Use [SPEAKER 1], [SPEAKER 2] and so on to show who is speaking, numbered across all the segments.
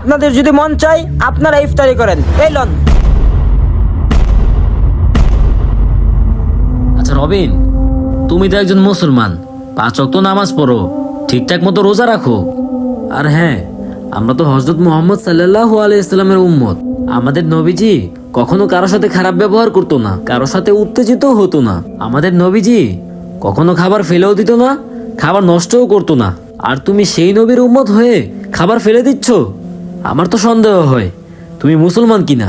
[SPEAKER 1] আপনাদের যদি মন চায় আপনারা ইফতারি করেন, এই লন।
[SPEAKER 2] আচ্ছা রবিন, তুমি তো একজন মুসলমান, 5 ওয়াক্ত নামাজ পড়ো, ঠিকঠাক মতো রোজা রাখো। আর হ্যাঁ, আমরা তো হযরত মুহাম্মদ সাল্লাল্লাহু আলাইহি ইসলামের উম্মত। আমাদের নবীজি কখনো কারোর সাথে খারাপ ব্যবহার করতো না, কারোর সাথে উত্তেজিত হতো না। আমাদের নবীজি কখনো খাবার ফেলেও দিত না, খাবার নষ্টও করতো না। আর তুমি সেই নবীর উম্মত হয়ে খাবার ফেলে দিচ্ছ? আমার তো সন্দেহ হয় তুমি মুসলমান কিনা।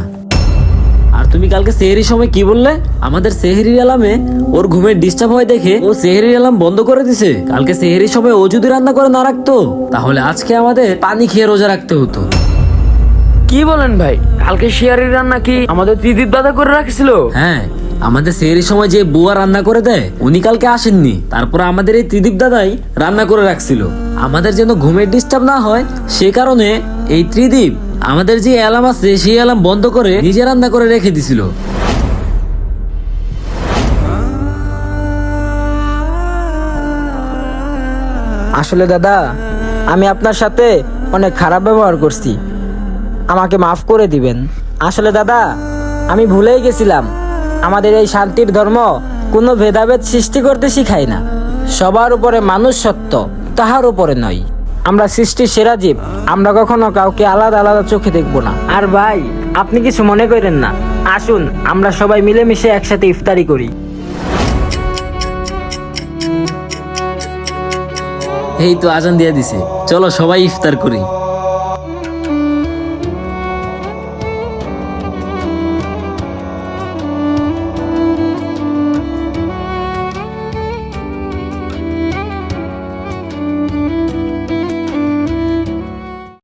[SPEAKER 2] আর তুমি কালকে সেহরির সময় কি বললে? আমাদের সেহরির আলামে ওর ঘুমের ডিস্টার্ব হয় দেখে ও সেহরির আলাম বন্ধ করে দিছে। কালকে সেহরির সময় ও যদি রান্না করে না রাখতো, তাহলে আজকে আমাদের পানি খেয়ে রোজা রাখতে হতো।
[SPEAKER 3] কি বলেন ভাই, কালকে শিয়ারির রান্না কি আমাদের ত্রিদীপ দাদা করে রাখছিল?
[SPEAKER 2] হ্যাঁ, আমাদের সেহরির সময় যে বুয়া রান্না করে দেয় উনি কালকে আসেননি, তারপরে আমাদের এই ত্রিদীপ দাদাই রান্না করে রাখছিল। আমাদের যেন ঘুমের ডিস্টার্ব না হয় সে কারণে এই ত্রিদীপ আমাদের যে অ্যালার্ম আছে সেই অ্যালার্ম বন্ধ করে নিজে রান্না করে রেখে দিছিল।
[SPEAKER 1] আসলে দাদা, আমি আপনার সাথে অনেক খারাপ ব্যবহার করছি, আমাকে মাফ করে দিবেন। আসলে দাদা, আমি ভুলেই গেছিলাম আমাদের এই শান্তির ধর্ম কোনো ভেদাভেদ সৃষ্টি করতে শিখায় না। সবার উপরে মানুষ সত্য, তাহার উপরে নয়। আমরা সৃষ্টির সেরা জীব, আমরা কখনো কাউকে আলাদা আলাদা চোখে দেখবো না। আর ভাই, আপনি কিছু মনে করেন না, আসুন আমরা সবাই মিলেমিশে একসাথে ইফতারি করি।
[SPEAKER 2] এই তো আজান দিয়ে দিছে, চলো সবাই ইফতার করি।